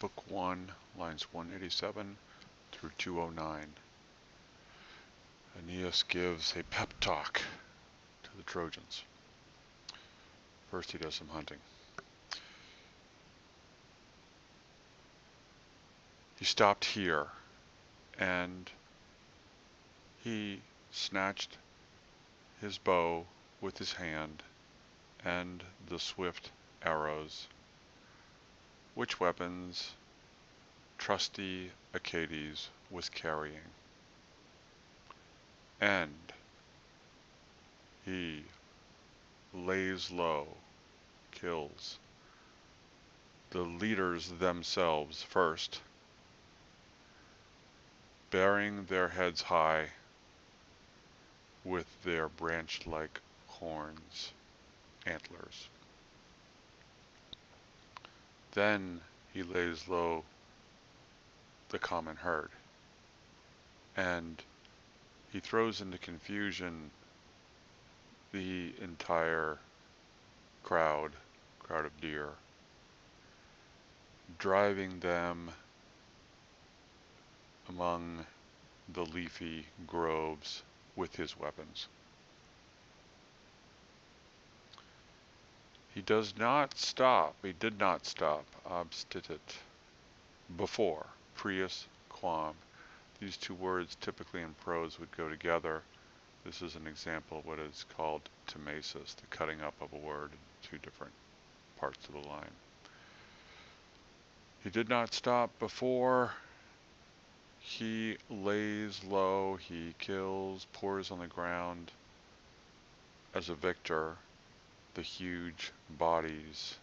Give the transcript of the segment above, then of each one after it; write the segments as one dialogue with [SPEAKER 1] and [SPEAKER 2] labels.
[SPEAKER 1] Book 1, lines 187 through 209. Aeneas gives a pep talk to the Trojans. First, he does some hunting. He stopped here, and he snatched his bow with his hand and the swift arrows, which weapons trusty Aeneas was carrying. And he lays low, kills the leaders themselves first, bearing their heads high with their branch-like horns, antlers. Then he lays low the common herd, and he throws into confusion the entire crowd of deer, driving them among the leafy groves with his weapons. He did not stop obstinate before prius quam. These two words typically in prose would go together. This is an example of what is called timaeus, the cutting up of a word in two different parts of the line. He did not stop before. He lays low, he kills, pours on the ground as a victor the huge bodies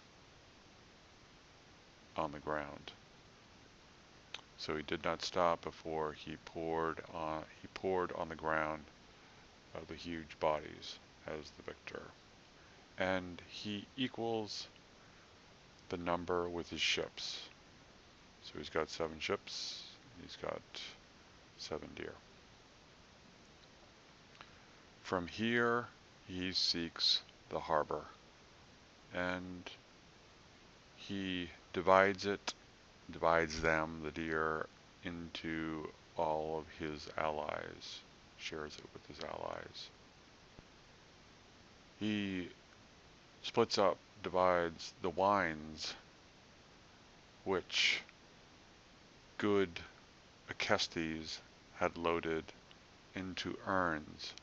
[SPEAKER 1] on the ground. So he did not stop before he poured on the ground the huge bodies as the victor. And he equals the number with his ships. So he's got 7 ships, he's got 7 deer. From here he seeks the harbor, and he divides them, the deer, into all of his allies, shares it with his allies. He splits up, divides the wines, which good Acestes had loaded into urns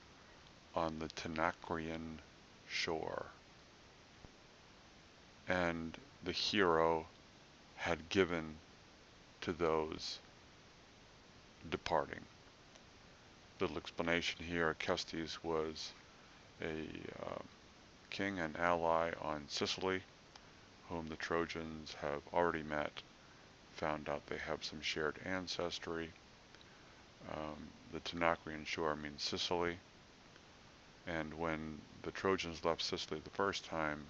[SPEAKER 1] on the Tanacrian shore, and the hero had given to those departing. Little explanation here: Acestes was a king and ally on Sicily, whom the Trojans have already met, found out they have some shared ancestry. The Tanacrian shore means Sicily, and when the Trojans left Sicily the first time,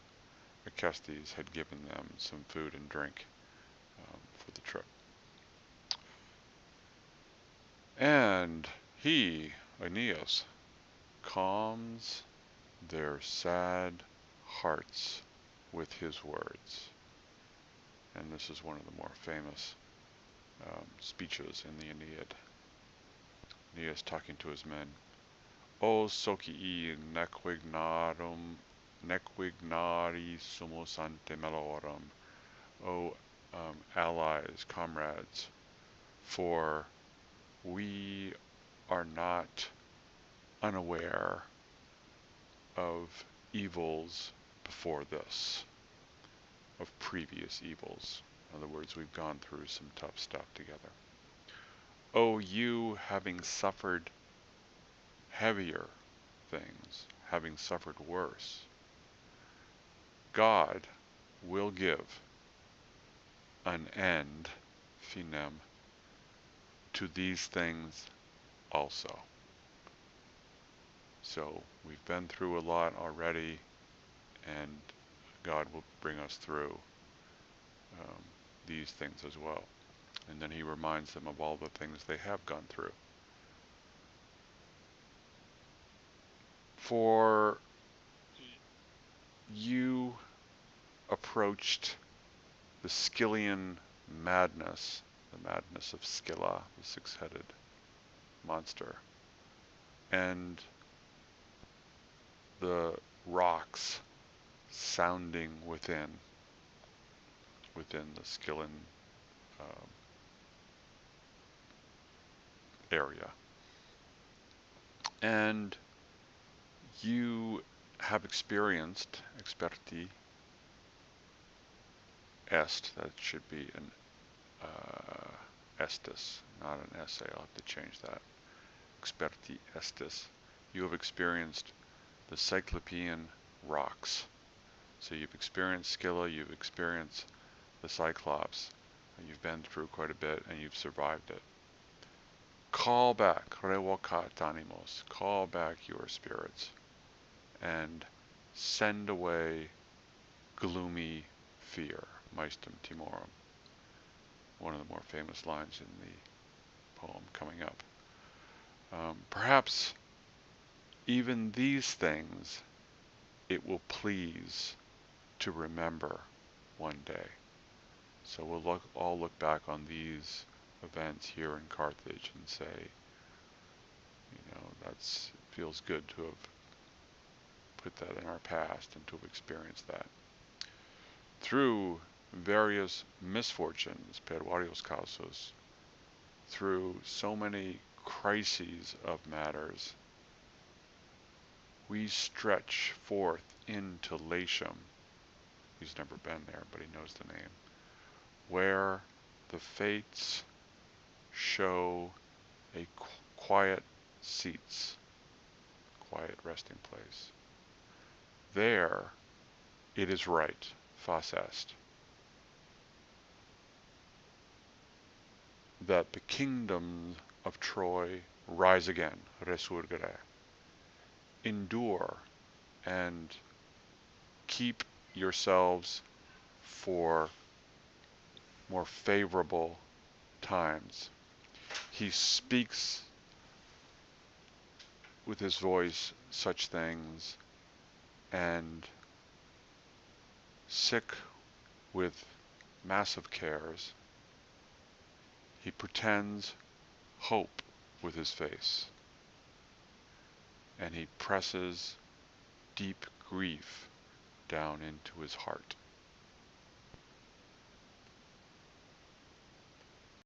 [SPEAKER 1] Acestes had given them some food and drink for the trip. And he, Aeneas, calms their sad hearts with his words. And this is one of the more famous speeches in the Aeneid. Aeneas talking to his men. O socii nequignari sumus ante melorum. O allies, comrades, for we are not unaware of evils before this, of previous evils. In other words, we've gone through some tough stuff together. Oh, you, having suffered heavier things, having suffered worse, God will give an end, finem, to these things also. So we've been through a lot already, and God will bring us through these things as well. And then he reminds them of all the things they have gone through. For you approached the Scythian madness, the madness of Scylla, the six-headed monster, and the rocks sounding within the Skillan um, area. And you have experienced, experti est, that should be an estis, not an essay, I'll have to change that. Experti estis. You have experienced the Cyclopean rocks. So you've experienced Scylla, you've experienced the Cyclops, and you've been through quite a bit and you've survived it. Call back, revocat animos, call back your spirits and send away gloomy fear, maestum timorum, one of the more famous lines in the poem coming up. Perhaps even these things it will please to remember one day. So we'll all look back on these events here in Carthage and say, that feels good to have put that in our past and to have experienced that. Through various misfortunes, per varios causos, through so many crises of matters, we stretch forth into Latium. He's never been there, but he knows the name, where the fates show a quiet seats, quiet resting place. There it is right, fas est, that the kingdoms of Troy rise again, resurgere. Endure and keep yourselves for more favorable times. He speaks with his voice such things, and sick with massive cares, he pretends hope with his face, and he presses deep grief down into his heart.